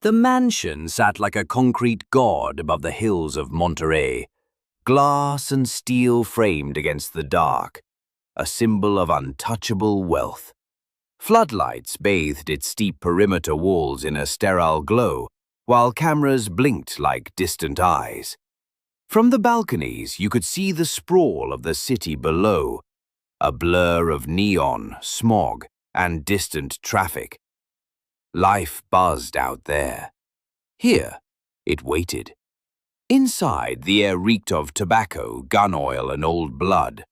The mansion sat like a concrete god above the hills of Monterrey, glass and steel framed against the dark, a symbol of untouchable wealth. Floodlights bathed its steep perimeter walls in a sterile glow, while cameras blinked like distant eyes. From the balconies, you could see the sprawl of the city below, a blur of neon, smog, and distant traffic. Life buzzed out there. Here, it waited. Inside, the air reeked of tobacco, gun oil, and old blood.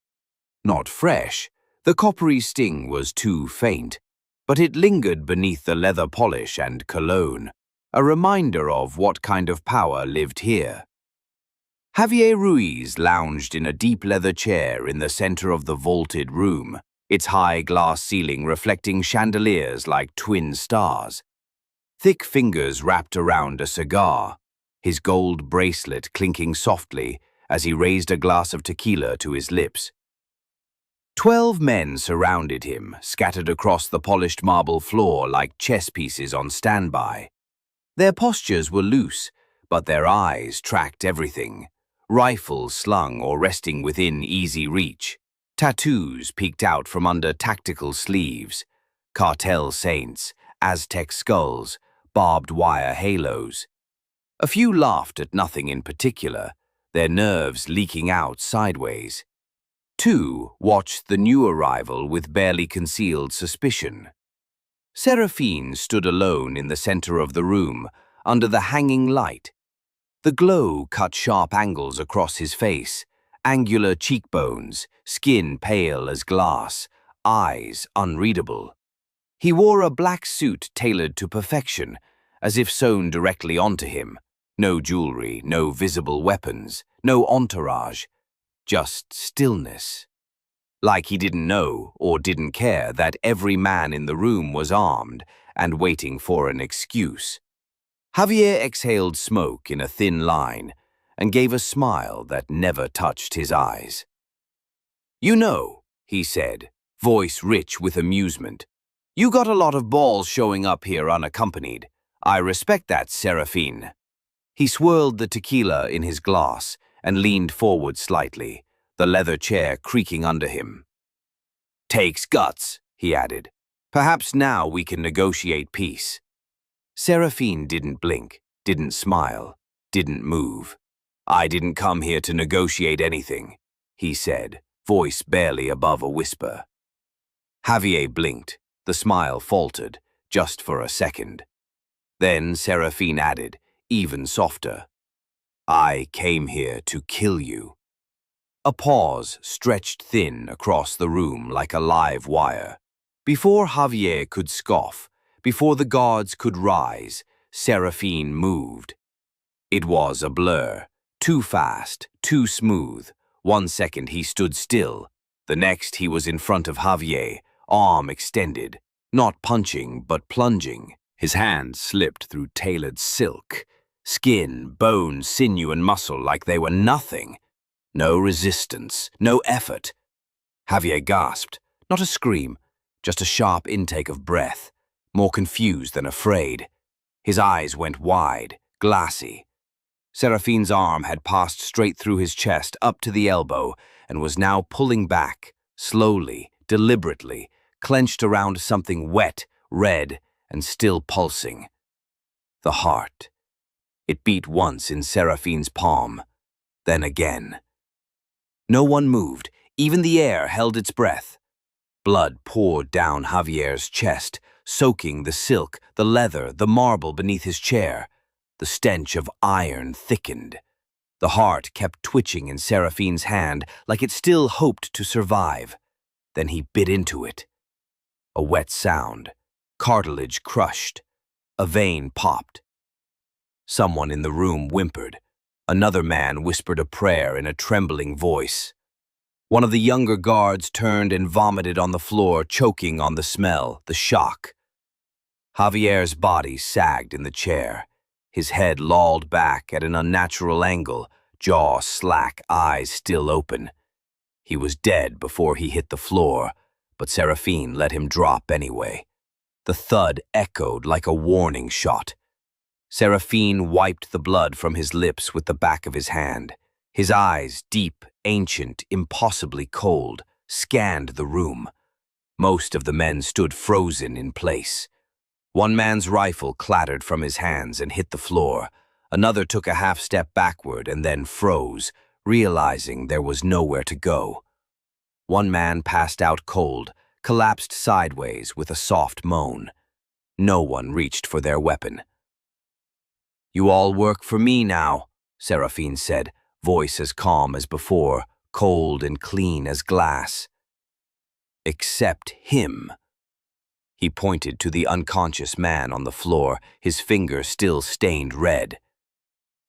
Not fresh, the coppery sting was too faint, but it lingered beneath the leather polish and cologne, a reminder of what kind of power lived here. Javier Ruiz lounged in a deep leather chair in the center of the vaulted room, its high glass ceiling reflecting chandeliers like twin stars. Thick fingers wrapped around a cigar, his gold bracelet clinking softly as he raised a glass of tequila to his lips. 12 men surrounded him, scattered across the polished marble floor like chess pieces on standby. Their postures were loose, but their eyes tracked everything. Rifles slung or resting within easy reach. Tattoos peeked out from under tactical sleeves. Cartel saints, Aztec skulls, barbed wire halos. A few laughed at nothing in particular, their nerves leaking out sideways. 2 watched the new arrival with barely concealed suspicion. Serafín stood alone in the center of the room, under the hanging light. The glow cut sharp angles across his face, angular cheekbones, skin pale as glass, eyes unreadable. He wore a black suit tailored to perfection, as if sewn directly onto him. No jewelry, no visible weapons, no entourage, just stillness. Like he didn't know or didn't care that every man in the room was armed and waiting for an excuse. Javier exhaled smoke in a thin line and gave a smile that never touched his eyes. "You know," he said, voice rich with amusement, "you got a lot of balls showing up here unaccompanied. I respect that, Serafín." He swirled the tequila in his glass and leaned forward slightly, the leather chair creaking under him. "Takes guts," he added. "Perhaps now we can negotiate peace." Serafín didn't blink, didn't smile, didn't move. "I didn't come here to negotiate anything," he said, voice barely above a whisper. Javier blinked, the smile faltered, just for a second. Then Serafín added, even softer, "I came here to kill you." A pause stretched thin across the room like a live wire. Before Javier could scoff, before the guards could rise, Serafín moved. It was a blur, too fast, too smooth. 1 second he stood still, the next he was in front of Javier, arm extended, not punching but plunging. His hands slipped through tailored silk, skin, bone, sinew, and muscle like they were nothing. No resistance, no effort. Javier gasped, not a scream, just a sharp intake of breath, more confused than afraid. His eyes went wide, glassy. Serafín's arm had passed straight through his chest up to the elbow and was now pulling back, slowly, deliberately, clenched around something wet, red, and still pulsing. The heart. It beat once in Serafín's palm, then again. No one moved, even the air held its breath. Blood poured down Javier's chest, soaking the silk, the leather, the marble beneath his chair. The stench of iron thickened. The heart kept twitching in Serafín's hand like it still hoped to survive. Then he bit into it. A wet sound, cartilage crushed, a vein popped. Someone in the room whimpered. Another man whispered a prayer in a trembling voice. One of the younger guards turned and vomited on the floor, choking on the smell, the shock. Javier's body sagged in the chair. His head lolled back at an unnatural angle, jaw slack, eyes still open. He was dead before he hit the floor, but Serafín let him drop anyway. The thud echoed like a warning shot. Serafín wiped the blood from his lips with the back of his hand. His eyes, deep, ancient, impossibly cold, scanned the room. Most of the men stood frozen in place. One man's rifle clattered from his hands and hit the floor. Another took a half-step backward and then froze, realizing there was nowhere to go. One man passed out cold, collapsed sideways with a soft moan. No one reached for their weapon. "You all work for me now," Serafín said, voice as calm as before, cold and clean as glass. "Except him." He pointed to the unconscious man on the floor, his finger still stained red.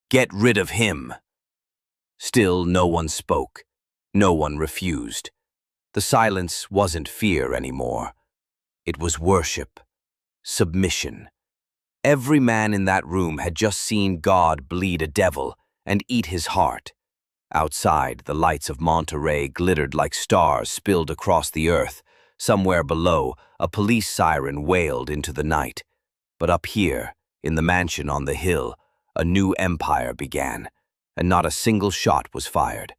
"Get rid of him." Still no one spoke. No one refused. The silence wasn't fear anymore. It was worship, submission. Every man in that room had just seen God bleed a devil and eat his heart. Outside, the lights of Monterrey glittered like stars spilled across the earth. Somewhere below, a police siren wailed into the night. But up here, in the mansion on the hill, a new empire began, and not a single shot was fired.